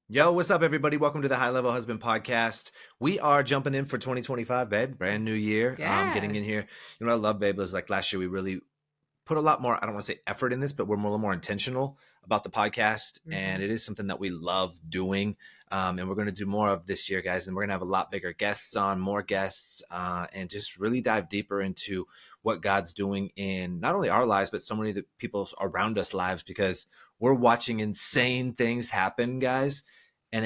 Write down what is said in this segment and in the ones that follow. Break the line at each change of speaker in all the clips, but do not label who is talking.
Yo, what's up, everybody? Welcome to the High Level Husband Podcast. We are jumping in for 2025, babe. Brand new year. Getting
Yeah.
in here. You know what I love, babe, is like last year we really put a lot more, I don't want to say effort in this, but we're a little more intentional about the podcast. And
hmm
it is something that we love doing. And we're going to do more of this year, guys. And we're going to have a lot bigger guests on, more guests, and just really dive deeper into what God's doing in not only our lives, but so many of the people around us lives, because we're watching insane things happen, guys. And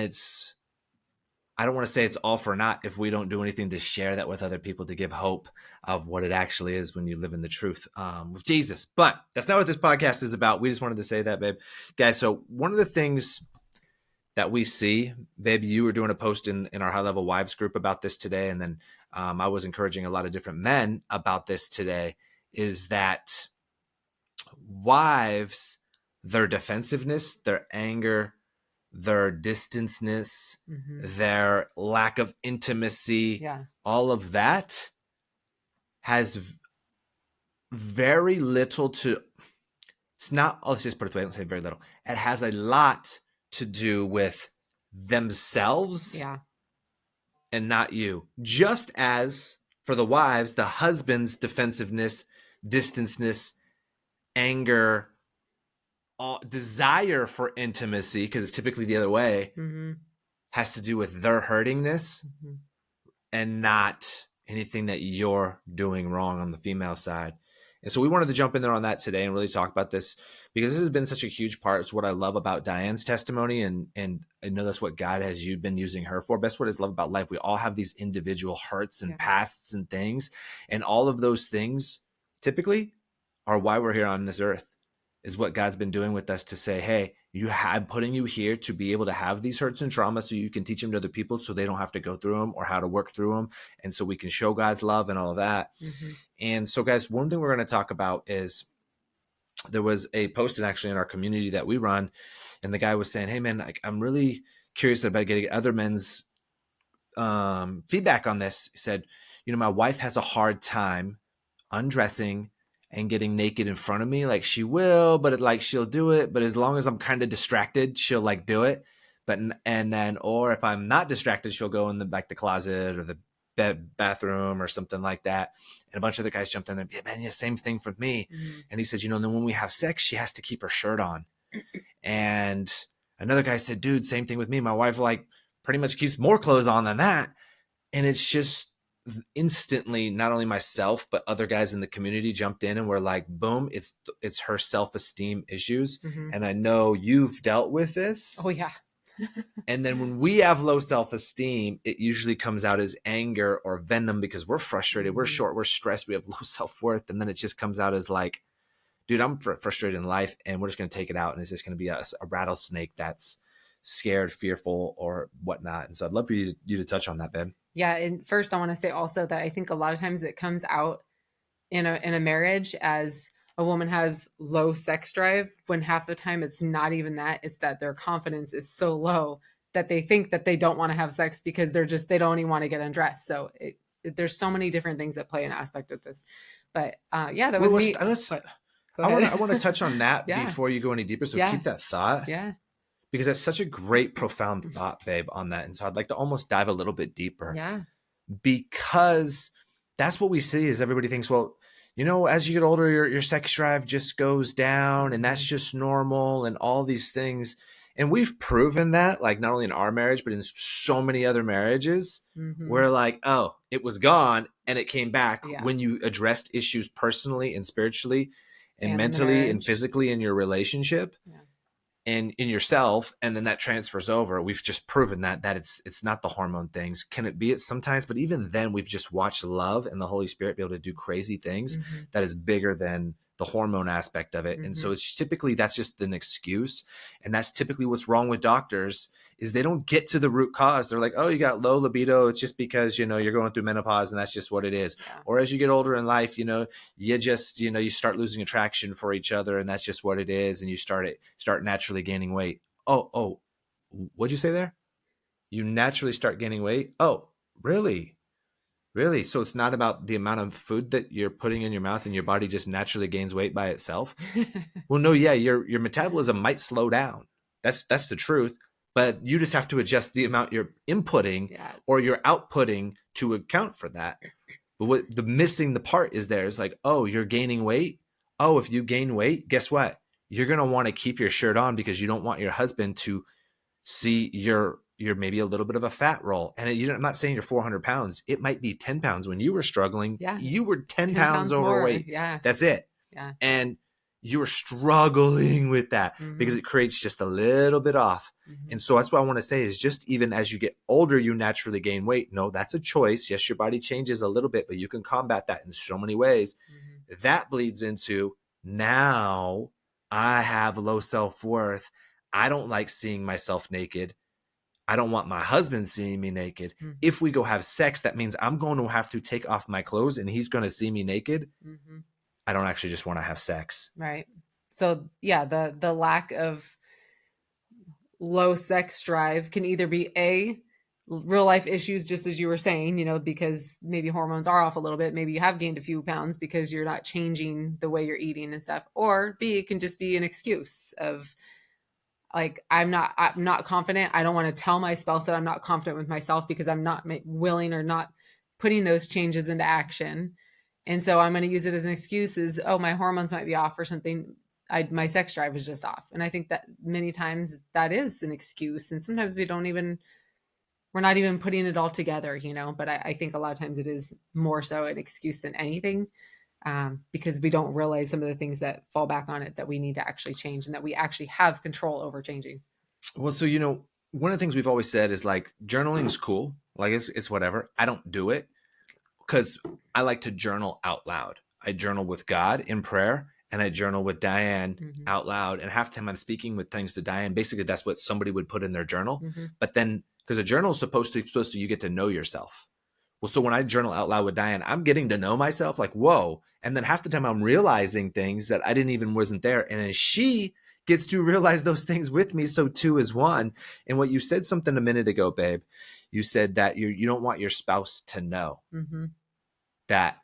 I don't want to say it's all for naught if we don't do anything to share that with other people, to give hope of what it actually is when you live in the truth with Jesus. But that's not what this podcast is about. We just wanted to say that, babe. Guys, so one of the things that we see, babe, you were doing a post in our High Level Wives group about this today, and then I was encouraging a lot of different men about this today, is that wives, their defensiveness, their anger, their distanceness,
hmm
their lack of intimacy,
Yeah.
all of that has very little to, it's not, let's just put it away, don't say very little. It has a lot to do with themselves
Yeah.
and not you. Just as for the wives, the husband's defensiveness, distanceness, anger, desire for intimacy, because it's typically the other way,
hmm
has to do with their hurtingness
hmm
and not anything that you're doing wrong on the female side. And so we wanted to jump in there on that today and really talk about this, because this has been such a huge part. It's what I love about Diane's testimony. And I know that's what God has been using her for. That's what I love about life. We all have these individual hurts and
Yeah.
pasts and things. And all of those things typically are why we're here on this earth, is what God's been doing with us to say, hey, I'm putting you here to be able to have these hurts and trauma so you can teach them to other people so they don't have to go through them, or how to work through them. And so we can show God's love and all of that.
hmm
And so, guys, one thing we're going to talk about is, there was a posted actually in our community that we run, and the guy was saying, hey, man, like, I'm really curious about getting other men's feedback on this. He said, my wife has a hard time undressing and getting naked in front of me. Like, she will, but she'll do it, but as long as I'm kind of distracted, she'll like do it. But and then, or if I'm not distracted, she'll go in the closet or the bathroom or something like that. And a bunch of other guys jumped in there. Yeah, man, yeah, same thing for me.
hmm
And he said, and then when we have sex, she has to keep her shirt on. And another guy said, dude, same thing with me. My wife like pretty much keeps more clothes on than that. And it's just instantly, not only myself, but other guys in the community jumped in and were like, boom, it's her self-esteem issues.
hmm
And I know you've dealt with this.
Oh, yeah.
And then when we have low self-esteem, it usually comes out as anger or venom, because we're frustrated, we're short, we're stressed, we have low self-worth. And then it just comes out as like, dude, I'm frustrated in life, and we're just going to take it out. And it's just going to be a rattlesnake that's scared, fearful, or whatnot. And so I'd love for you to touch on that, Ben.
Yeah. And first, I want to say also that I think a lot of times it comes out in a marriage as a woman has low sex drive, when half the time it's not even that. It's that their confidence is so low that they think that they don't want to have sex because they don't even want to get undressed. So there's so many different things that play an aspect of this. But yeah, that was me. But, go ahead.
I want to touch on that
Yeah.
before you go any deeper. So
Yeah.
keep that thought.
Yeah.
Because that's such a great, profound thought, babe, on that. And so I'd like to almost dive a little bit deeper.
Yeah.
Because that's what we see, is everybody thinks, well, as you get older, your sex drive just goes down, and that's just normal, and all these things. And we've proven that, like, not only in our marriage, but in so many other marriages, where like, oh, it was gone and it came back when you addressed issues personally and spiritually and mentally and physically in your relationship.
Yeah.
And in yourself, and then that transfers over. We've just proven that it's not the hormone things. Can it be it sometimes? But even then, we've just watched love and the Holy Spirit be able to do crazy things that is bigger than the hormone aspect of it. And so it's typically, that's just an excuse. And that's typically what's wrong with doctors, is they don't get to the root cause. They're like, oh, you got low libido. It's just because, you're going through menopause, and that's just what it is. Yeah. Or as you get older in life, you just, you start losing attraction for each other, and that's just what it is. And you start naturally gaining weight. Oh, what'd you say there? You naturally start gaining weight? Oh, really? Really? So it's not about the amount of food that you're putting in your mouth and your body just naturally gains weight by itself? Well, no, yeah, your metabolism might slow down. That's the truth. but you just have to adjust the amount you're inputting
Yeah.
or you're outputting to account for that. But what the missing the part is there is like, oh, you're gaining weight. Oh, if you gain weight, guess what? You're going to want to keep your shirt on because you don't want your husband to see you're maybe a little bit of a fat roll. And I'm not saying you're 400 pounds. It might be 10 pounds. When you were struggling,
Yeah.
you were 10
10
pounds
pounds more.
overweight.
Yeah.
That's it.
Yeah.
And you were struggling with that because it creates just a little bit off. And so that's what I want to say is just even as you get older, you naturally gain weight. No, that's a choice. Yes, your body changes a little bit, but you can combat that in so many ways. That bleeds into now I have low self-worth. I don't like seeing myself naked. I don't want my husband seeing me naked. If we go have sex, that means I'm going to have to take off my clothes and he's going to see me naked. I don't actually just want to have sex.
Right. So yeah, the lack of low sex drive can either be real life issues, just as you were saying, because maybe hormones are off a little bit. Maybe you have gained a few pounds because you're not changing the way you're eating and stuff. Or B, it can just be an excuse of like, I'm not confident. I don't want to tell my spouse that I'm not confident with myself because I'm not willing or not putting those changes into action. And so I'm going to use it as an excuse is, oh, my hormones might be off or something. My sex drive is just off. And I think that many times that is an excuse. And sometimes we're not even putting it all together, but I think a lot of times it is more so an excuse than anything, because we don't realize some of the things that fall back on it that we need to actually change and that we actually have control over changing.
Well, so, one of the things we've always said is like journaling is cool. Like it's whatever. I don't do it because I like to journal out loud. I journal with God in prayer and I journal with Diane out loud. And half the time I'm speaking with things to Diane. Basically, that's what somebody would put in their journal. But then because a journal is supposed to you get to know yourself. Well, so when I journal out loud with Diane, I'm getting to know myself like, whoa. And then half the time I'm realizing things that I didn't even wasn't there. And then she gets to realize those things with me. So two is one. And what you said something a minute ago, babe, you said that you don't want your spouse to know that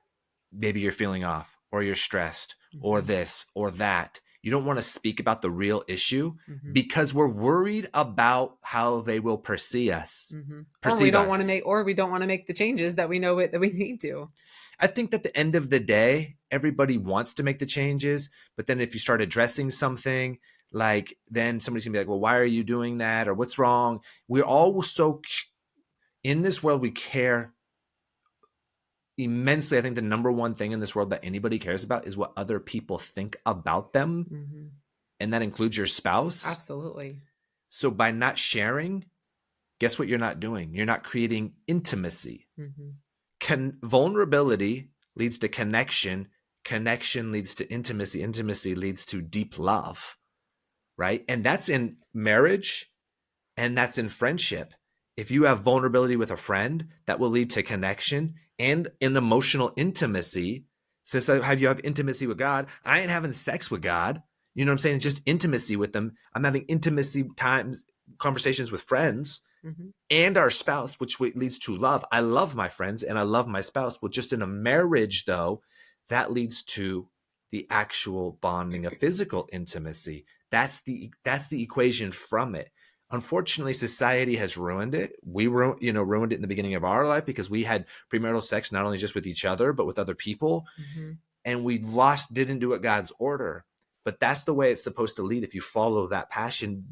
maybe you're feeling off or you're stressed or this or that. You don't want to speak about the real issue because we're worried about how they will perceive us.
Or we don't want to make the changes that we know that we need to.
I think that at the end of the day, everybody wants to make the changes, but then if you start addressing something, like then somebody's gonna be like, well, why are you doing that? Or what's wrong? We're all so in this world, we care immensely. I think the number one thing in this world that anybody cares about is what other people think about them. And that includes your spouse.
Absolutely.
So by not sharing, guess what you're not doing? You're not creating intimacy. Vulnerability leads to connection. Connection leads to intimacy. Intimacy leads to deep love, right? And that's in marriage and that's in friendship. If you have vulnerability with a friend, that will lead to connection and an emotional intimacy. Since how you have intimacy with God, I ain't having sex with God. You know what I'm saying? It's just intimacy with them. I'm having intimacy conversations with friends and our spouse, which leads to love. I love my friends and I love my spouse. Well, just in a marriage, though, that leads to the actual bonding of physical intimacy. That's the equation from it. Unfortunately, society has ruined it. We ruined it in the beginning of our life because we had premarital sex not only just with each other, but with other people. And we didn't do it God's order. But that's the way it's supposed to lead. If you follow that passion,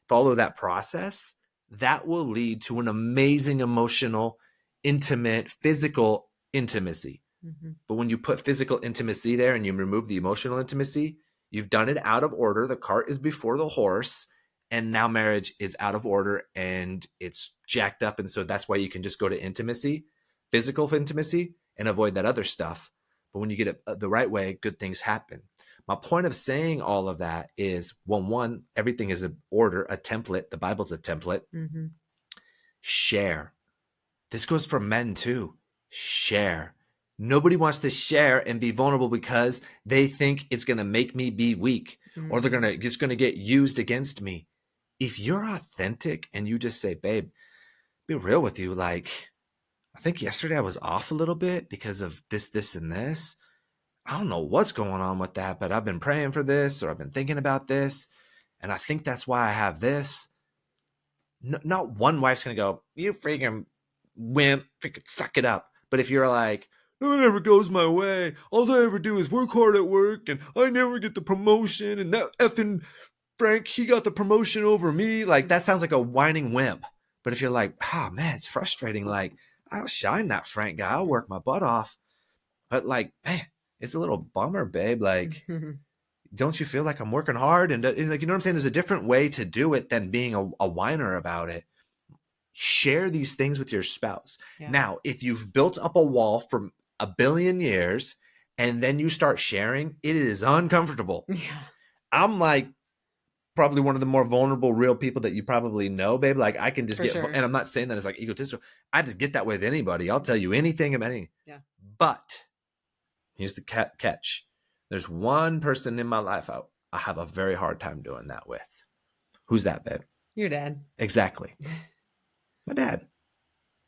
follow that process, that will lead to an amazing emotional, intimate, physical intimacy. But when you put physical intimacy there and you remove the emotional intimacy, you've done it out of order. The cart is before the horse. And now marriage is out of order and it's jacked up. And so that's why you can just go to intimacy, physical intimacy, and avoid that other stuff. But when you get it the right way, good things happen. My point of saying all of that is, one, everything is an order, a template. The Bible's a template. Share. This goes for men too. Share. Nobody wants to share and be vulnerable because they think it's going to make me be weak or it's going to get used against me. If you're authentic and you just say, babe, be real with you. Like, I think yesterday I was off a little bit because of this, and this. I don't know what's going on with that, but I've been praying for this or I've been thinking about this. And I think that's why I have this. not one wife's going to go, you freaking wimp, freaking suck it up. But if you're like, no, it never goes my way. All I ever do is work hard at work and I never get the promotion. And that effing Frank, he got the promotion over me. Like, that sounds like a whining wimp. But if you're like, oh man, it's frustrating. Like, I'll shine that Frank guy. I'll work my butt off. But like, man, it's a little bummer, babe. Like, don't you feel like I'm working hard? And like, you know what I'm saying? There's a different way to do it than being a whiner about it. Share these things with your spouse. Yeah. Now, if you've built up a wall for a billion years and then you start sharing, it is uncomfortable. Yeah. I'm like probably one of the more vulnerable, real people that you probably know, babe. Like, I can just get, and I'm not saying that it's like egotistical. I just get that with anybody. I'll tell you anything about anything. Yeah. But here's the catch. There's one person in my life I have a very hard time doing that with. Who's that, babe?
Your dad.
Exactly. My dad.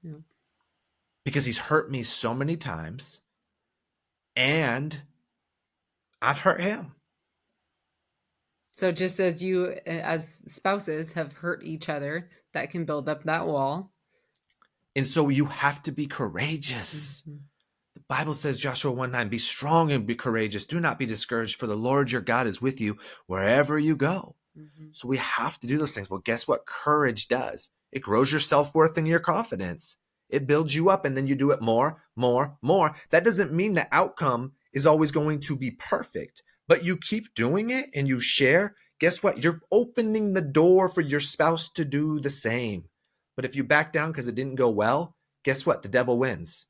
Yeah. Because he's hurt me so many times and I've hurt him.
So just as you, as spouses, have hurt each other, that can build up that wall.
And so you have to be courageous. Mm-hmm. The Bible says, Joshua 1:9, be strong and be courageous. Do not be discouraged, for the Lord your God is with you wherever you go. Mm-hmm. So we have to do those things. Well, guess what courage does? It grows your self-worth and your confidence. It builds you up, and then you do it more. That doesn't mean the outcome is always going to be perfect, but you keep doing it and you share. Guess what? You're opening the door for your spouse to do the same. But if you back down because it didn't go well, guess what? The devil wins.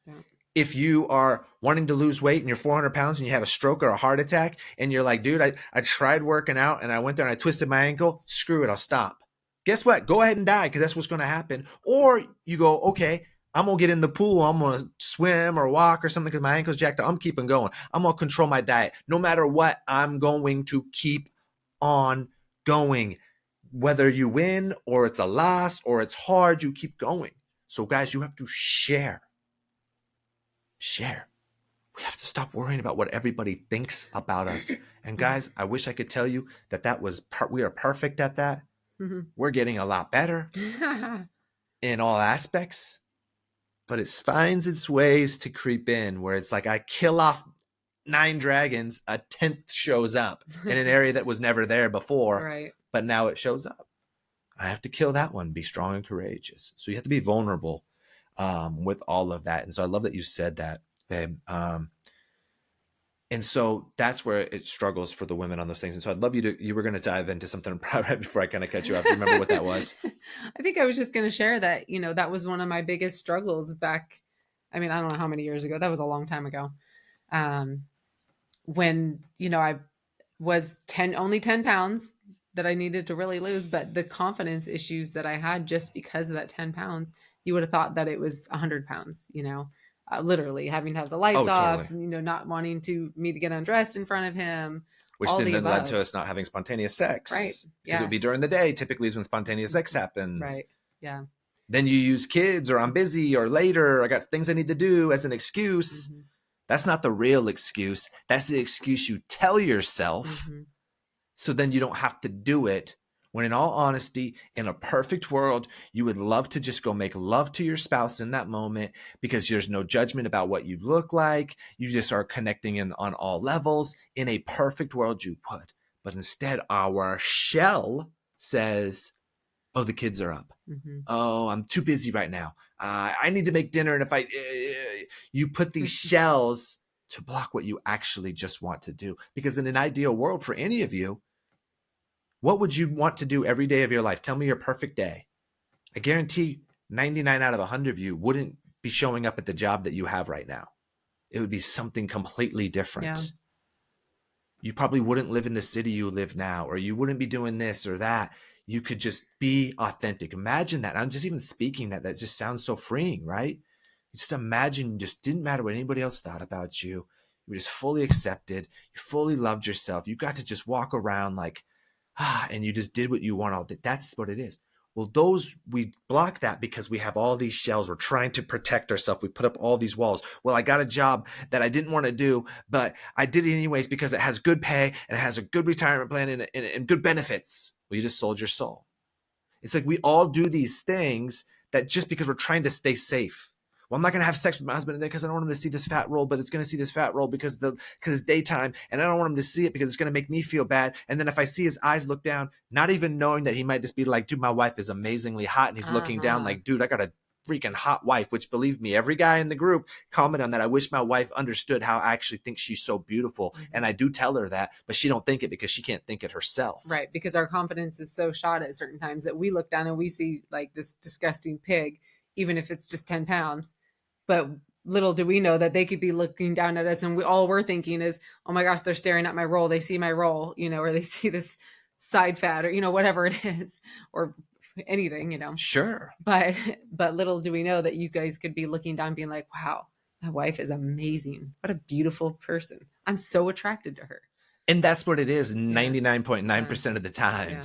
Yeah. If you are wanting to lose weight and you're 400 pounds and you had a stroke or a heart attack and you're like, dude, I tried working out and I went there and I twisted my ankle. Screw it. I'll stop. Guess what? Go ahead and die because that's what's going to happen. Or you go, okay, I'm going to get in the pool. I'm going to swim or walk or something because my ankle's jacked up. I'm keeping going. I'm going to control my diet. No matter what, I'm going to keep on going. Whether you win or it's a loss or it's hard, you keep going. So guys, you have to share. Share. We have to stop worrying about what everybody thinks about us. And guys, I wish I could tell you that we are perfect at that. Mm-hmm. We're getting a lot better in all aspects, but it finds its ways to creep in where it's like I kill off 9 dragons, a 10th shows up in an area that was never there before, right? But now it shows up. I have to kill that one, be strong and courageous. So you have to be vulnerable with all of that. And so I love that you said that, babe. And so that's where it struggles for the women on those things. And so I'd love you were going to dive into something right before I kind of cut you off. Remember what that was?
I think I was just going to share that, that was one of my biggest struggles back. I mean, I don't know how many years ago. That was a long time ago. When, I was only 10 pounds that I needed to really lose, but the confidence issues that I had just because of that 10 pounds, you would have thought that it was 100 pounds, literally having to have the lights off, totally. Not wanting me to get undressed in front of him.
Which then led to us not having spontaneous sex.
Right.
Yeah. Because it would be during the day, typically is when spontaneous sex happens.
Right. Yeah.
Then you use kids or I'm busy or later, I got things I need to do as an excuse. Mm-hmm. That's not the real excuse. That's the excuse you tell yourself. Mm-hmm. So then you don't have to do it. When in all honesty, in a perfect world, you would love to just go make love to your spouse in that moment because there's no judgment about what you look like. You just are connecting on all levels. In a perfect world, you would. But instead, our shell says, oh, the kids are up. Mm-hmm. Oh, I'm too busy right now. I need to make dinner. And if you put these shells to block what you actually just want to do. Because in an ideal world for any of you, what would you want to do every day of your life? Tell me your perfect day. I guarantee 99 out of 100 of you wouldn't be showing up at the job that you have right now. It would be something completely different. Yeah. You probably wouldn't live in the city you live now, or you wouldn't be doing this or that. You could just be authentic. Imagine that. I'm just even speaking that just sounds so freeing, right? Just imagine, just didn't matter what anybody else thought about you. You were just fully accepted. You fully loved yourself. You got to just walk around like, and you just did what you want all day. That's what it is. Well, we block that because we have all these shells. We're trying to protect ourselves. We put up all these walls. Well, I got a job that I didn't want to do, but I did it anyways because it has good pay and it has a good retirement plan and good benefits. Well, you just sold your soul. It's like we all do these things that just because we're trying to stay safe. Well, I'm not going to have sex with my husband today because I don't want him to see this fat roll, but it's going to see this fat roll because it's daytime, and I don't want him to see it because it's going to make me feel bad. And then if I see his eyes look down, not even knowing that he might just be like, dude, my wife is amazingly hot, and he's looking down like, dude, I got a freaking hot wife, which believe me, every guy in the group comment on that. I wish my wife understood how I actually think she's so beautiful. And I do tell her that, but she don't think it because she can't think it herself.
Right. Because our confidence is so shot at certain times that we look down and we see like this disgusting pig, even if it's just 10 pounds. But little do we know that they could be looking down at us, and all we're thinking is, oh my gosh, they're staring at my roll. They see my roll, or they see this side fat, or whatever it is, or anything,
Sure.
But little do we know that you guys could be looking down being like, wow, my wife is amazing. What a beautiful person. I'm so attracted to her.
And that's what it is 99.9% of the time.
Yeah.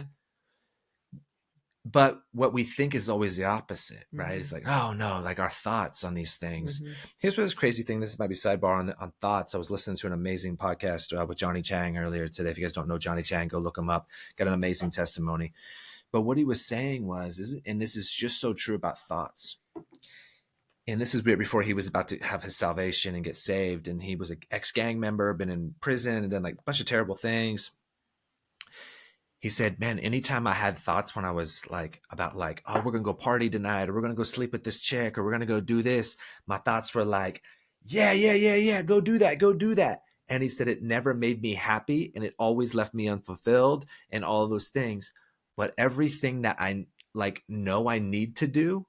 But what we think is always the opposite, right? It's like, oh no, like our thoughts on these things. Here's what this crazy thing, this might be sidebar on thoughts. I was listening to an amazing podcast with Johnny Chang earlier today. If you guys don't know Johnny Chang, go look him up. Got an amazing testimony. But what he was saying was, and this is just so true about thoughts. And this is before he was about to have his salvation and get saved. And he was an ex-gang member, been in prison and done like a bunch of terrible things. He said, man, anytime I had thoughts when I was like, about like, oh, we're going to go party tonight, or we're going to go sleep with this chick, or we're going to go do this. My thoughts were like, yeah, go do that. And he said, it never made me happy, and it always left me unfulfilled and all those things. But everything that I like know I need to do,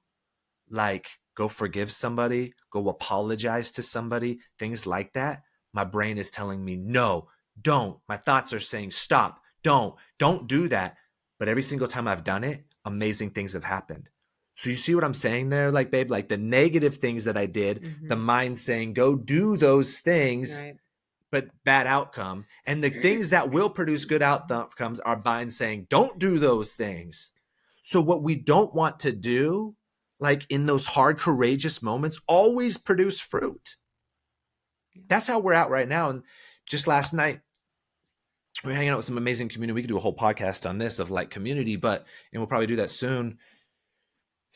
like go forgive somebody, go apologize to somebody, things like that, my brain is telling me, no, don't. My thoughts are saying, stop. Don't do that. But every single time I've done it, amazing things have happened. So you see what I'm saying there? Like, babe, like the negative things that I did, the mind saying, go do those things, right, but bad outcome. And the things that will produce good outcomes are mind saying, don't do those things. So what we don't want to do, like in those hard, courageous moments, always produce fruit. That's how we're at right now. And just last night, we're hanging out with some amazing community. We could do a whole podcast on this of like community, and we'll probably do that soon.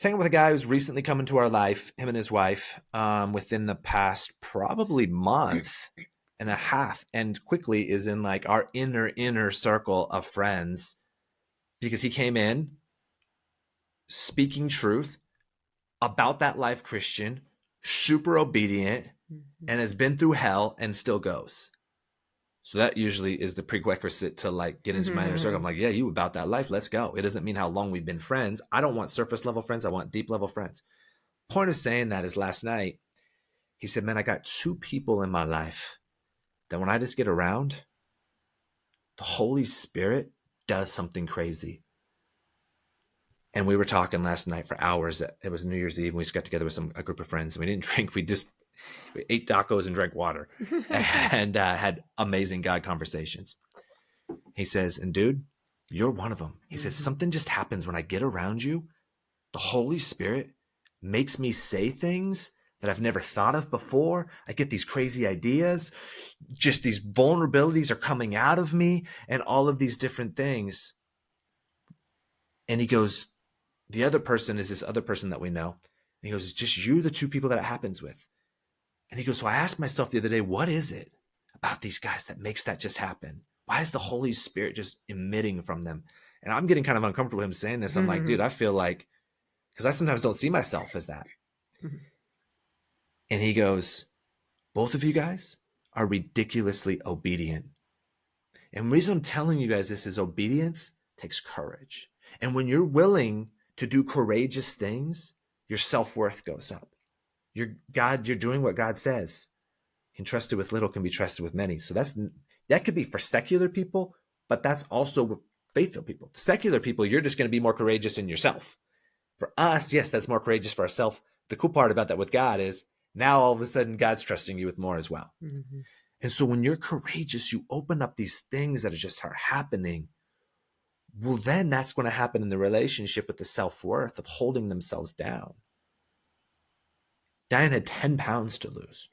Hanging with a guy who's recently come into our life, him and his wife, within the past probably month and a half, and quickly is in like our inner circle of friends, because he came in speaking truth about that life Christian, super obedient, and has been through hell and still goes. So that usually is the prerequisite to like get into my inner circle. I'm like, yeah, you about that life. Let's go. It doesn't mean how long we've been friends. I don't want surface level friends. I want deep level friends. Point of saying that is last night, he said, man, I got two people in my life that when I just get around, the Holy Spirit does something crazy. And we were talking last night for hours. It was New Year's Eve. And we just got together with a group of friends. And we didn't drink. We ate tacos and drank water and had amazing God conversations. He says, and dude, you're one of them. He says, something just happens when I get around you. The Holy Spirit makes me say things that I've never thought of before. I get these crazy ideas. Just these vulnerabilities are coming out of me and all of these different things. And he goes, the other person is this other person that we know. And he goes, it's just you, the two people that it happens with. And he goes, so I asked myself the other day, what is it about these guys that makes that just happen? Why is the Holy Spirit just emitting from them? And I'm getting kind of uncomfortable with him saying this. I'm like, dude, I feel like, because I sometimes don't see myself as that. And he goes, both of you guys are ridiculously obedient. And the reason I'm telling you guys this is obedience takes courage. And when you're willing to do courageous things, your self-worth goes up. You're doing what God says. Entrusted with little can be trusted with many. So that could be for secular people, but that's also faithful people. The secular people, you're just going to be more courageous in yourself. For us, yes, that's more courageous for ourselves. The cool part about that with God is now all of a sudden God's trusting you with more as well. And so when you're courageous, you open up these things that are happening. Well, then that's going to happen in the relationship with the self-worth of holding themselves down. Diane had 10 pounds to lose.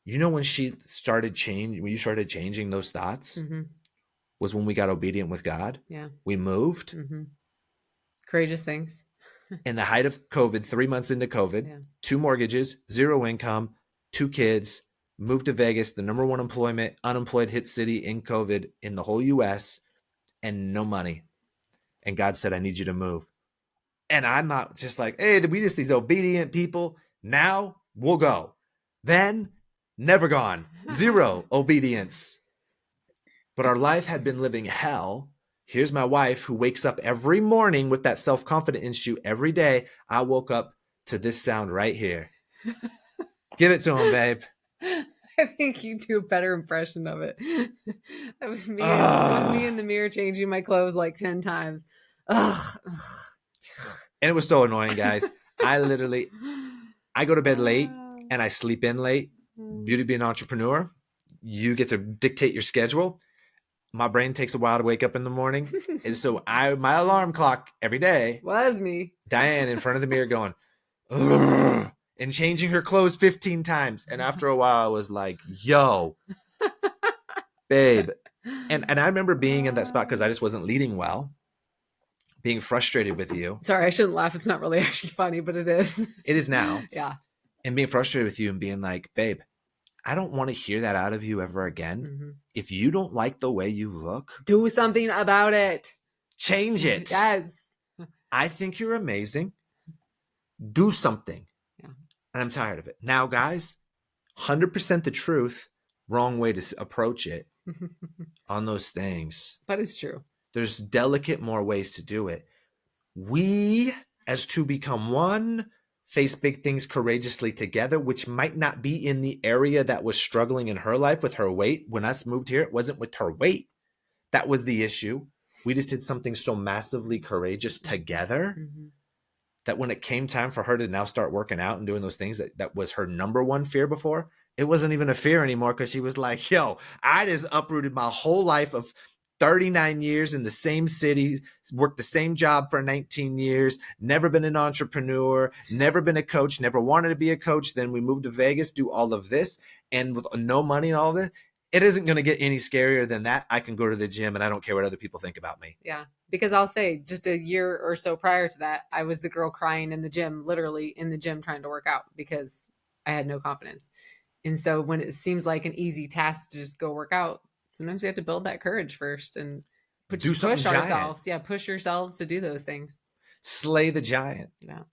You know when you started changing those thoughts was when we got obedient with God. Yeah. We moved.
Courageous things.
In the height of COVID, 3 months into COVID,
Yeah.
2 mortgages, 0 income, 2 kids, moved to Vegas, the number one unemployed hit city in COVID in the whole US, and no money. And God said, I need you to move. And I'm not just like, hey, we just these obedient people. Now we'll go. Then never gone. 0 obedience. But our life had been living hell. Here's my wife who wakes up every morning with that self-confident issue every day. I woke up to this sound right here. Give it to him, babe.
I think you do a better impression of it. That was me. It was me in the mirror changing my clothes like 10 times. Ugh.
And it was so annoying, guys. I go to bed late and I sleep in late. Beauty of being an entrepreneur. You get to dictate your schedule. My brain takes a while to wake up in the morning. And so my alarm clock every day
was me.
Diane in front of the mirror going, ugh, and changing her clothes 15 times. And after a while, I was like, yo, babe. And I remember being in that spot because I just wasn't leading well, being frustrated with you.
Sorry, I shouldn't laugh. It's not really actually funny, but it is.
It is now.
Yeah.
And being frustrated with you and being like, babe, I don't want to hear that out of you ever again. Mm-hmm. If you don't like the way you look,
do something about it.
Change it.
Yes.
I think you're amazing. Do something. Yeah. And I'm tired of it. Now, guys, 100% the truth, wrong way to approach it on those things.
But it's true.
There's delicate more ways to do it. We, as two become one, face big things courageously together, which might not be in the area that was struggling in her life with her weight. When us moved here, it wasn't with her weight. That was the issue. We just did something so massively courageous together that when it came time for her to now start working out and doing those things that was her number one fear before, it wasn't even a fear anymore because she was like, yo, I just uprooted my whole life of 39 years in the same city, worked the same job for 19 years, never been an entrepreneur, never been a coach, never wanted to be a coach. Then we moved to Vegas, do all of this, and with no money and all this, it isn't going to get any scarier than that. I can go to the gym and I don't care what other people think about me.
Yeah, because I'll say just a year or so prior to that, I was the girl crying in the gym, literally in the gym trying to work out because I had no confidence. And so when it seems like an easy task to just go work out, sometimes you have to build that courage first and push ourselves. Yeah, push yourselves to do those things.
Slay the giant.
Yeah.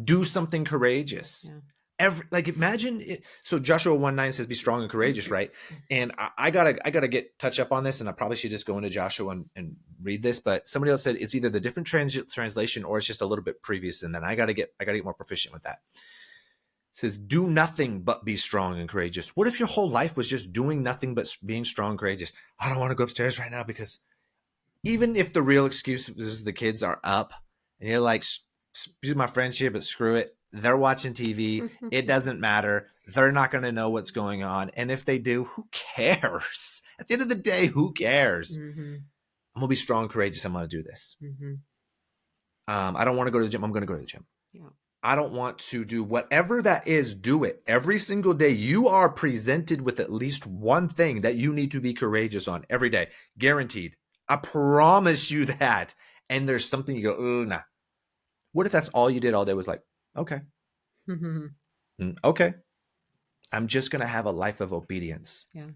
Do something courageous. Yeah. Imagine it. So Joshua 1:9 says, "Be strong and courageous," right? And I gotta touch up on this, and I probably should just go into Joshua and read this. But somebody else said it's either the different translation or it's just a little bit previous, and then I gotta get more proficient with that. It says, do nothing but be strong and courageous. What if your whole life was just doing nothing but being strong and courageous? I don't want to go upstairs right now because even if the real excuse is the kids are up and you're like, excuse my friendship, but screw it. They're watching TV. It doesn't matter. They're not going to know what's going on. And if they do, who cares? At the end of the day, who cares? I'm going to be strong and courageous. I'm going to do this. I don't want to go to the gym. I'm going to go to the gym. Yeah. I don't want to do whatever that is, do it. Every single day, you are presented with at least one thing that you need to be courageous on every day. Guaranteed. I promise you that. And there's something you go, oh, nah. What if that's all you did all day was like, okay. Okay. I'm just going to have a life of obedience. Yeah.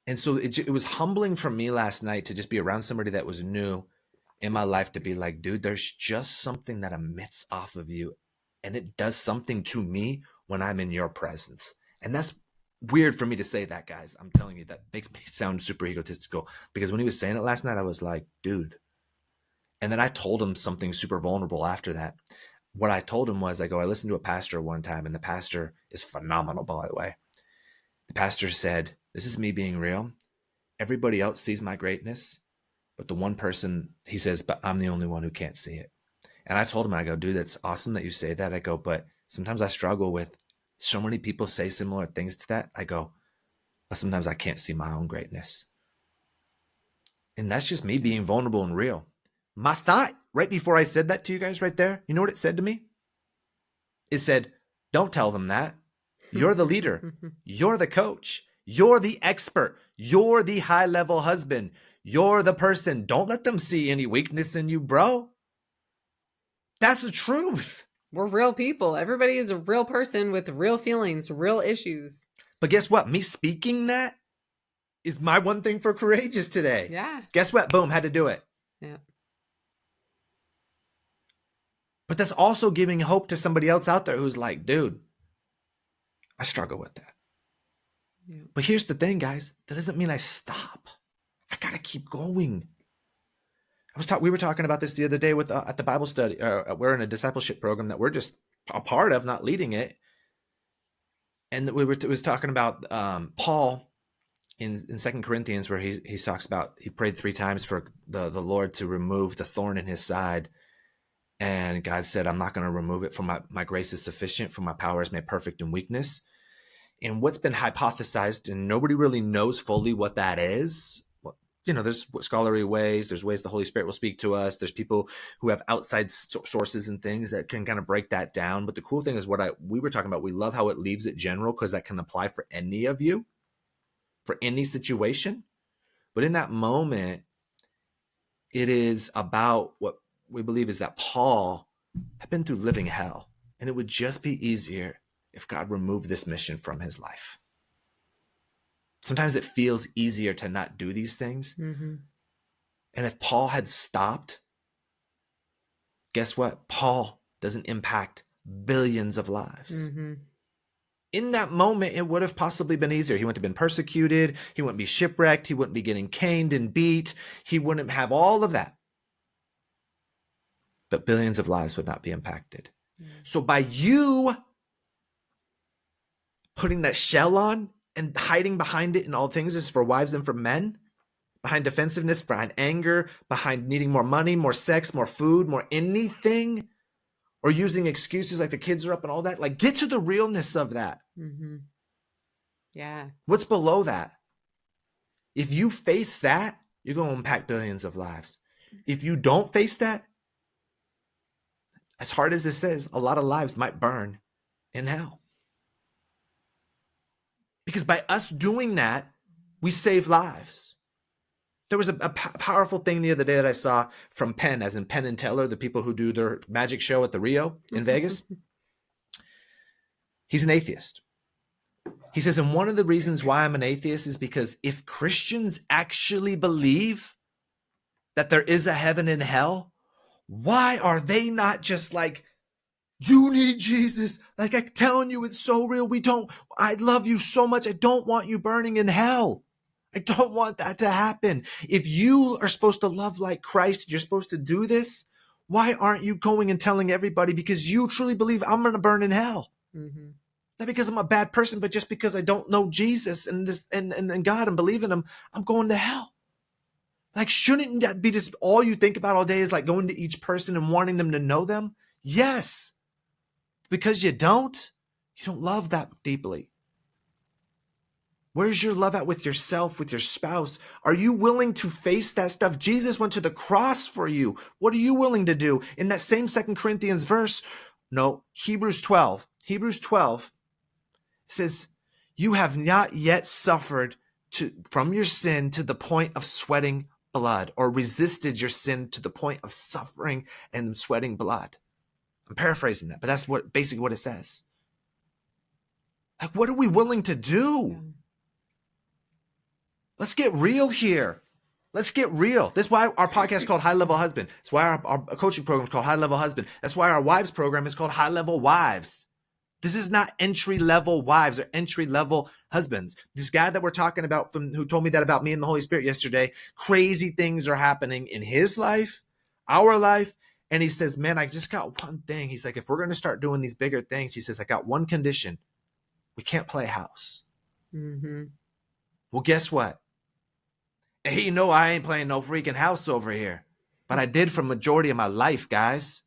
And so it was humbling for me last night to just be around somebody that was new in my life, to be like, dude, there's just something that emits off of you and it does something to me when I'm in your presence. And that's weird for me to say that, guys. I'm telling you, that makes me sound super egotistical because when he was saying it last night, I was like, dude. And then I told him something super vulnerable after that. What I told him was, I listened to a pastor one time, and the pastor is phenomenal, by the way. The pastor said, this is me being real. Everybody else sees my greatness. But the one person, he says, but I'm the only one who can't see it. And I told him, I go, dude, that's awesome that you say that. I go, but sometimes I struggle with so many people say similar things to that. I go, but sometimes I can't see my own greatness. And that's just me being vulnerable and real. My thought right before I said that to you guys right there, you know what it said to me? It said, don't tell them that. You're the leader. You're the coach. You're the expert. You're the high-level husband. You're the person. Don't let them see any weakness in you, bro. That's the truth.
We're real people. Everybody is a real person with real feelings, real issues.
But guess what? Me speaking that is my one thing for courageous today.
Yeah.
Guess what? Boom, had to do it.
Yeah.
But that's also giving hope to somebody else out there who's like, dude, I struggle with that. Yeah. But here's the thing, guys. That doesn't mean I stop. I got to keep going. We were talking about this the other day with at the Bible study. We're in a discipleship program that we're just a part of, not leading it. And it was talking about Paul in 2 Corinthians, where he talks about he prayed 3 times for the Lord to remove the thorn in his side. And God said, I'm not going to remove it, for my grace is sufficient, for my power is made perfect in weakness. And what's been hypothesized, and nobody really knows fully what that is. You know, there's scholarly ways, there's ways the Holy Spirit will speak to us. There's people who have outside sources and things that can kind of break that down. But the cool thing is we were talking about, we love how it leaves it general, because that can apply for any of you, for any situation. But in that moment, it is about what we believe is that Paul had been through living hell, and it would just be easier if God removed this mission from his life. Sometimes it feels easier to not do these things. Mm-hmm. And if Paul had stopped, guess what? Paul doesn't impact billions of lives. Mm-hmm. In that moment, it would have possibly been easier. He wouldn't have been persecuted. He wouldn't be shipwrecked. He wouldn't be getting caned and beat. He wouldn't have all of that. But billions of lives would not be impacted. Mm-hmm. So by you putting that shell on and hiding behind it in all things, is for wives and for men, behind defensiveness, behind anger, behind needing more money, more sex, more food, more anything, or using excuses like the kids are up and all that. Like, get to the realness of that. Mm-hmm.
Yeah.
What's below that? If you face that, you're going to impact billions of lives. If you don't face that, as hard as this is, a lot of lives might burn in hell. Because by us doing that, we save lives. There was a powerful thing the other day that I saw from Penn, as in Penn and Teller, the people who do their magic show at the Rio in Vegas. He's an atheist. He says, and one of the reasons why I'm an atheist is because if Christians actually believe that there is a heaven and hell, why are they not just like, you need Jesus? Like, I'm telling you, it's so real. I love you so much. I don't want you burning in hell. I don't want that to happen. If you are supposed to love like Christ, you're supposed to do this. Why aren't you going and telling everybody? Because you truly believe I'm going to burn in hell. Mm-hmm. Not because I'm a bad person, but just because I don't know Jesus and God and believe in him, I'm going to hell. Like, shouldn't that be just all you think about all day, is like going to each person and wanting them to know them? Yes. Because you don't love that deeply. Where's your love at with yourself, with your spouse? Are you willing to face that stuff? Jesus went to the cross for you. What are you willing to do? In that same 2 Corinthians verse, Hebrews 12 says, you have not yet suffered from your sin to the point of sweating blood, or resisted your sin to the point of suffering and sweating blood. I'm paraphrasing that, but that's basically what it says. Like, what are we willing to do? Let's get real here. Let's get real. That's why our podcast is called High Level Husband. That's why our coaching program is called High Level Husband. That's why our wives program is called High Level Wives. This is not entry-level wives or entry-level husbands. This guy that we're talking about, who told me that about me and the Holy Spirit yesterday, crazy things are happening in his life, our life. And he says, man, I just got one thing. He's like, if we're going to start doing these bigger things, he says, I got one condition. We can't play house. Mm-hmm. Well, guess what? Hey, you know, I ain't playing no freaking house over here. But I did for majority of my life, guys.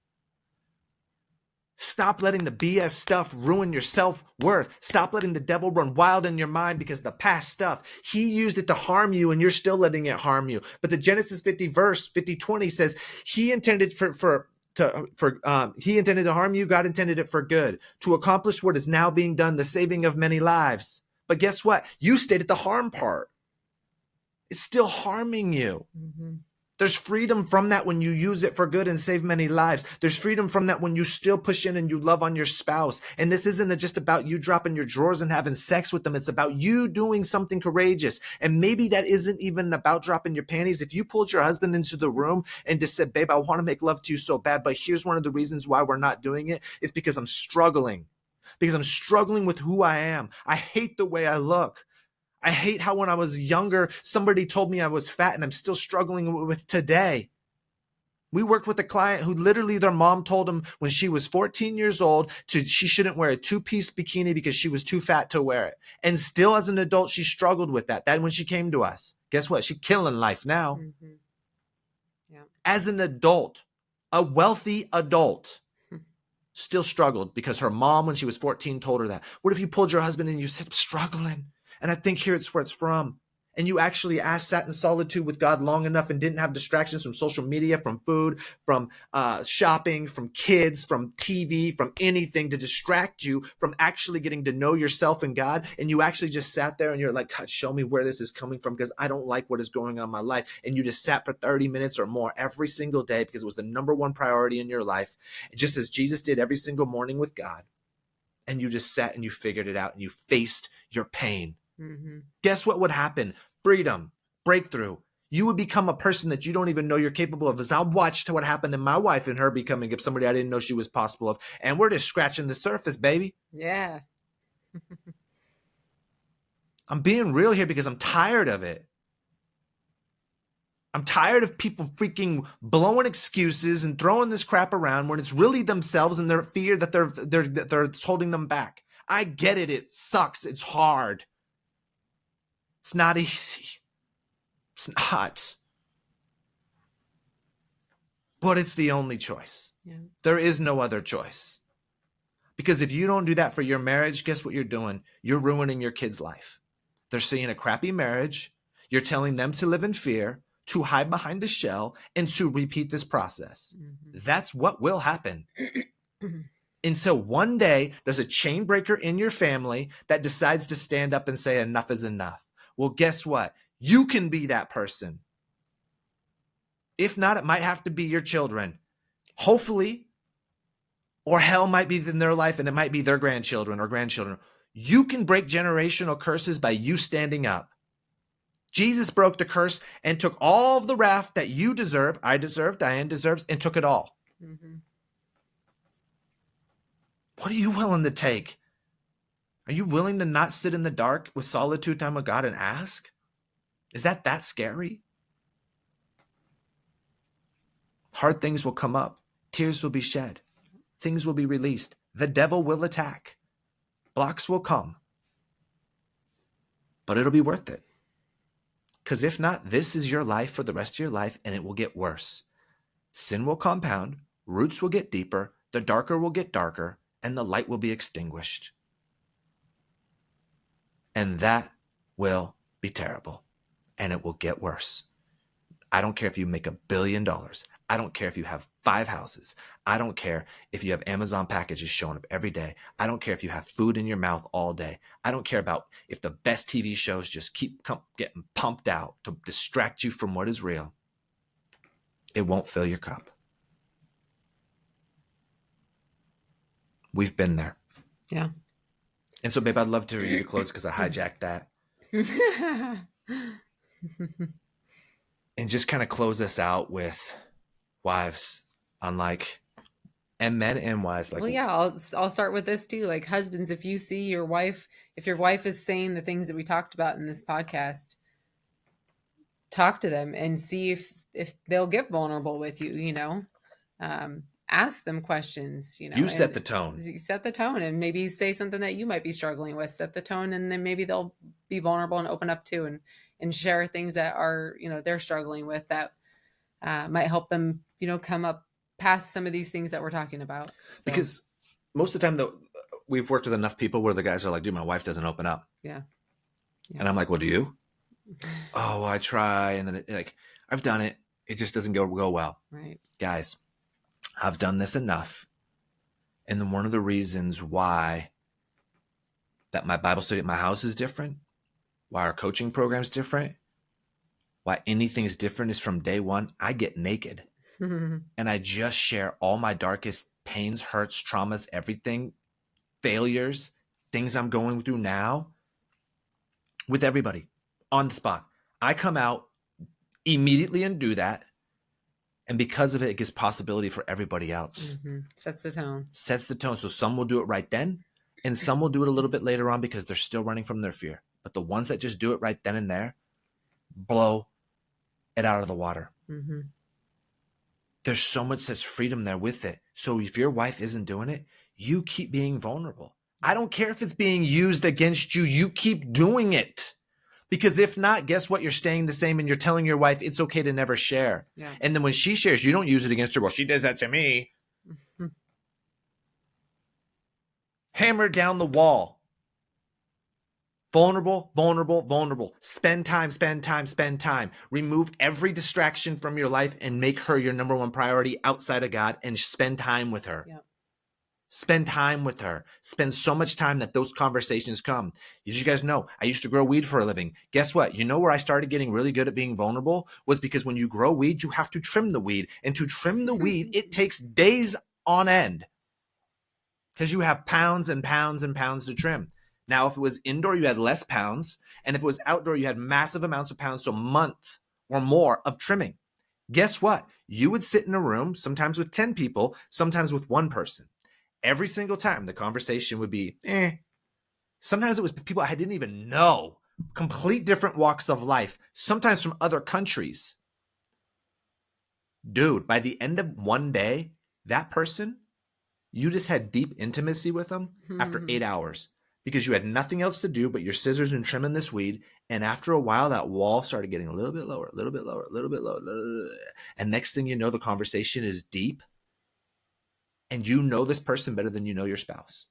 Stop letting the BS stuff ruin your self-worth. Stop letting the devil run wild in your mind because the past stuff, he used it to harm you and you're still letting it harm you. But the Genesis 50:20 says he intended he intended to harm you. God intended it for good, to accomplish what is now being done, the saving of many lives. But guess what? You stayed at the harm part. It's still harming you.
Mm-hmm.
There's freedom from that when you use it for good and save many lives. There's freedom from that when you still push in and you love on your spouse. And this isn't just about you dropping your drawers and having sex with them. It's about you doing something courageous. And maybe that isn't even about dropping your panties. If you pulled your husband into the room and just said, babe, I want to make love to you so bad, but here's one of the reasons why we're not doing it. It's because I'm struggling. Because I'm struggling with who I am. I hate the way I look. I hate how when I was younger, somebody told me I was fat and I'm still struggling with today. We worked with a client who literally their mom told him when she was 14 years old she shouldn't wear a 2-piece bikini because she was too fat to wear it. And still as an adult, she struggled with that. That when she came to us, guess what? She's killing life now.
Mm-hmm. Yeah.
As an adult, a wealthy adult, still struggled because her mom, when she was 14, told her that. What if you pulled your husband and you said, I'm struggling? And I think here it's where it's from. And you actually sat in solitude with God long enough and didn't have distractions from social media, from food, from shopping, from kids, from TV, from anything to distract you from actually getting to know yourself and God. And you actually just sat there and you're like, God, show me where this is coming from because I don't like what is going on in my life. And you just sat for 30 minutes or more every single day because it was the number one priority in your life, just as Jesus did every single morning with God. And you just sat and you figured it out and you faced your pain.
Mm-hmm.
Guess what would happen? Freedom, breakthrough. You would become a person that you don't even know you're capable of. As I watched what happened to my wife and her becoming of somebody I didn't know she was possible of. And we're just scratching the surface, baby.
Yeah.
I'm being real here because I'm tired of it. I'm tired of people freaking blowing excuses and throwing this crap around when it's really themselves and their fear that they're holding them back. I get it. It sucks. It's hard. It's not easy. It's not. But it's the only choice.
Yeah.
There is no other choice. Because if you don't do that for your marriage, guess what you're doing? You're ruining your kid's life. They're seeing a crappy marriage. You're telling them to live in fear, to hide behind a shell, and to repeat this process.
Mm-hmm.
That's what will happen. Until one day there's a chain breaker in your family that decides to stand up and say enough is enough. Well, guess what? You can be that person. If not, it might have to be your children. Hopefully, or hell might be in their life and it might be their grandchildren or grandchildren. You can break generational curses by you standing up. Jesus broke the curse and took all of the wrath that you deserve, I deserve, Diane deserves, and took it all.
Mm-hmm.
What are you willing to take? Are you willing to not sit in the dark with solitude time with God and ask? Is that scary? Hard things will come up. Tears will be shed. Things will be released. The devil will attack. Blocks will come. But it'll be worth it. Because if not, this is your life for the rest of your life, and it will get worse. Sin will compound. Roots will get deeper. The darker will get darker, and the light will be extinguished. And that will be terrible. And it will get worse. I don't care if you make $1 billion. I don't care if you have 5 houses. I don't care if you have Amazon packages showing up every day. I don't care if you have food in your mouth all day. I don't care about if the best TV shows just keep getting pumped out to distract you from what is real. It won't fill your cup. We've been there.
Yeah.
And so, babe, I'd love to read you to close because I hijacked that. And just kind of close us out with wives, and men and wives.
Well, yeah, I'll start with this too. Like husbands, if you see your wife, if your wife is saying the things that we talked about in this podcast, talk to them and see if they'll get vulnerable with you. Ask them questions.
You set the tone.
You set the tone, and maybe say something that you might be struggling with. Set the tone, and then maybe they'll be vulnerable and open up too, and share things that are they're struggling with that might help them come up past some of these things that we're talking about. So.
Because most of the time, though, we've worked with enough people where the guys are like, dude, my wife doesn't open up.
Yeah.
And I'm like, well, do you? Oh, well, I try. And then I've done it. It just doesn't go well.
Right.
Guys, I've done this enough. And then one of the reasons why that my Bible study at my house is different, why our coaching program is different, why anything is different is from day one, I get naked and I just share all my darkest pains, hurts, traumas, everything, failures, things I'm going through now with everybody on the spot. I come out immediately and do that. And because of it, it gives possibility for everybody else.
Sets the tone.
Sets the tone. So some will do it right then, and some will do it a little bit later on because they're still running from their fear. But the ones that just do it right then and there, blow it out of the water. There's so much that's freedom there with it. So if your wife isn't doing it, you keep being vulnerable. I don't care if it's being used against you. You keep doing it. Because if not, guess what? You're staying the same and you're telling your wife it's okay to never share.
Yeah.
And then when she shares, you don't use it against her. Well, she does that to me. Hammer down the wall. Vulnerable, vulnerable, vulnerable. Spend time, spend time, spend time. Remove every distraction from your life and make her your number one priority outside of God and spend time with her.
Yep.
Spend time with her. Spend so much time that those conversations come. As you guys know, I used to grow weed for a living. Guess what? You know where I started getting really good at being vulnerable was because when you grow weed, you have to trim the weed. And to trim the weed, it takes days on end because you have pounds and pounds and pounds to trim. Now, if it was indoor, you had less pounds. And if it was outdoor, you had massive amounts of pounds, so a month or more of trimming. Guess what? You would sit in a room, sometimes with 10 people, sometimes with one person. Every single time the conversation would be, Sometimes it was people I didn't even know, complete different walks of life, sometimes from other countries. Dude, by the end of one day, that person, you just had deep intimacy with them after 8 hours because you had nothing else to do but your scissors and trimming this weed. And after a while, that wall started getting a little bit lower, a little bit lower, a little bit lower. And next thing you know, the conversation is deep. And you know this person better than you know your spouse.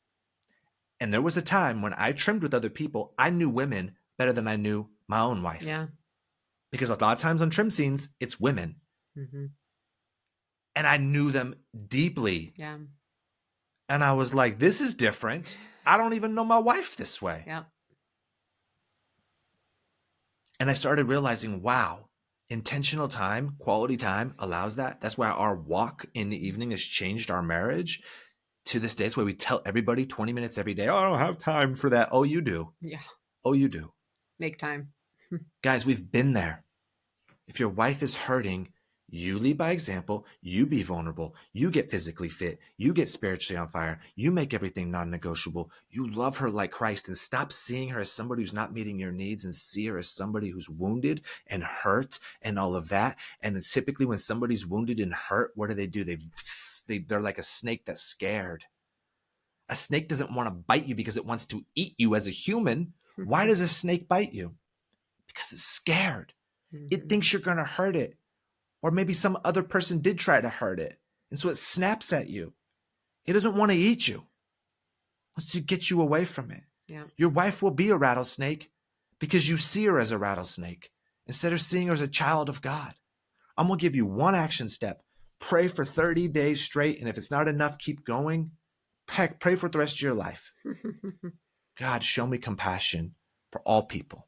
And there was a time when I trimmed with other people, I knew women better than I knew my own wife.
Yeah.
Because a lot of times on trim scenes, it's women. And I knew them deeply.
Yeah.
And I was like, this is different. I don't even know my wife this way.
Yeah.
And I started realizing, wow, intentional time, quality time allows that. That's why our walk in the evening has changed our marriage. To this day, it's why we tell everybody 20 minutes every day, oh, I don't have time for that. Oh, you do.
Yeah.
Oh, you do.
Make time.
Guys, we've been there. If your wife is hurting, you lead by example. You be vulnerable. You get physically fit. You get spiritually on fire. You make everything non-negotiable. You love her like Christ and stop seeing her as somebody who's not meeting your needs and see her as somebody who's wounded and hurt and all of that. And then typically when somebody's wounded and hurt, what do? They're like a snake that's scared. A snake doesn't want to bite you because it wants to eat you as a human. Why does a snake bite you? Because it's scared. It thinks you're going to hurt it. Or maybe some other person did try to hurt it. And so it snaps at you. It doesn't want to eat you. It wants to get you away from it.
Yeah.
Your wife will be a rattlesnake because you see her as a rattlesnake instead of seeing her as a child of God. I'm going to give you one action step. Pray for 30 days straight. And if it's not enough, keep going. Heck, pray for it the rest of your life. God, show me compassion for all people.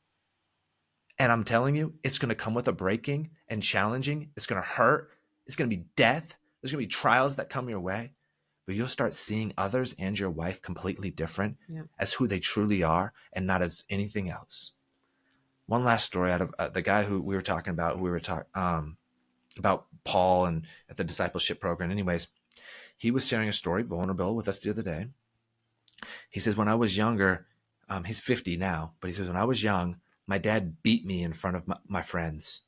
And I'm telling you, it's going to come with a breaking and challenging. It's going to hurt. It's going to be death. There's going to be trials that come your way. But you'll start seeing others and your wife completely different as who they truly are and not as anything else. One last story out of the guy who we were talking about, about Paul and at the discipleship program. Anyways, he was sharing a story, vulnerable, with us the other day. He says, when I was younger, he's 50 now, but he says, when I was young, my dad beat me in front of my friends.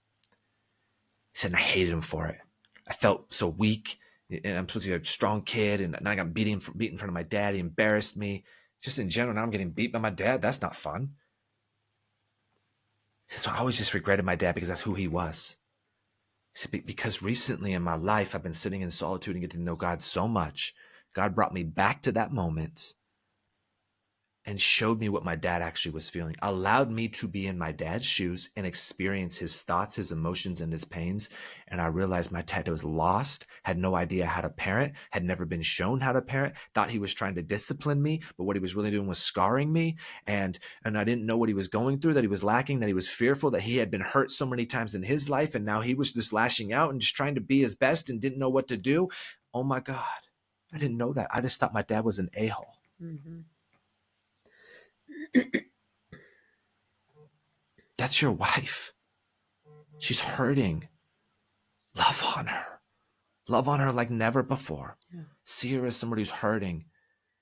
He said, and I hated him for it. I felt so weak, and I'm supposed to be a strong kid, and I got beat in front of my dad. He embarrassed me. Just in general, now I'm getting beat by my dad. That's not fun. He said, so I always just regretted my dad because that's who he was. He said, because recently in my life, I've been sitting in solitude and getting to know God so much. God brought me back to that moment. and showed me what my dad actually was feeling, allowed me to be in my dad's shoes and experience his thoughts, his emotions, and his pains. And I realized my dad was lost, had no idea how to parent, had never been shown how to parent, thought he was trying to discipline me, but what he was really doing was scarring me. And I didn't know what he was going through, that he was lacking, that he was fearful, that he had been hurt so many times in his life. And now he was just lashing out and just trying to be his best and didn't know what to do. Oh my God. I didn't know that. I just thought my dad was an a-hole.
Mm-hmm.
That's your wife. She's hurting. Love on her. Love on her like never before.
Yeah.
See her as somebody who's hurting.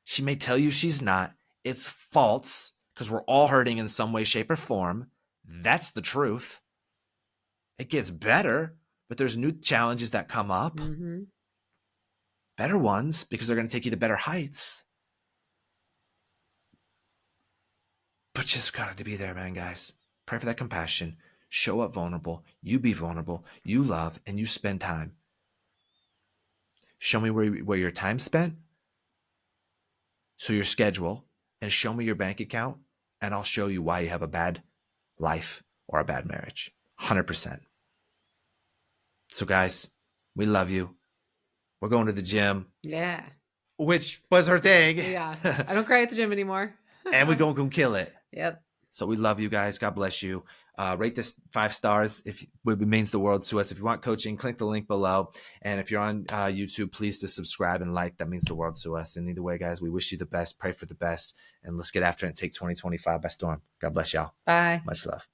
She may tell you she's not. It's false, because we're all hurting in some way, shape, or form. That's the truth. It gets better, but there's new challenges that come up.
Mm-hmm.
Better ones, because they're going to take you to better heights. But just got to be there, man, guys. Pray for that compassion. Show up vulnerable. You be vulnerable. You love, and you spend time. Show me where your time's spent. So your schedule, and show me your bank account, and I'll show you why you have a bad life or a bad marriage. 100%. So guys, we love you. We're going to the gym.
Yeah.
Which was her thing.
Yeah. I don't cry at the gym anymore.
And we're going to kill it.
Yep.
So we love you guys. God bless you. Rate this 5 stars if it means the world to us. If you want coaching, click the link below. And if you're on YouTube, please just subscribe and like. That means the world to us. And either way, guys, we wish you the best. Pray for the best. And let's get after it and take 2025 by storm. God bless y'all.
Bye.
Much love.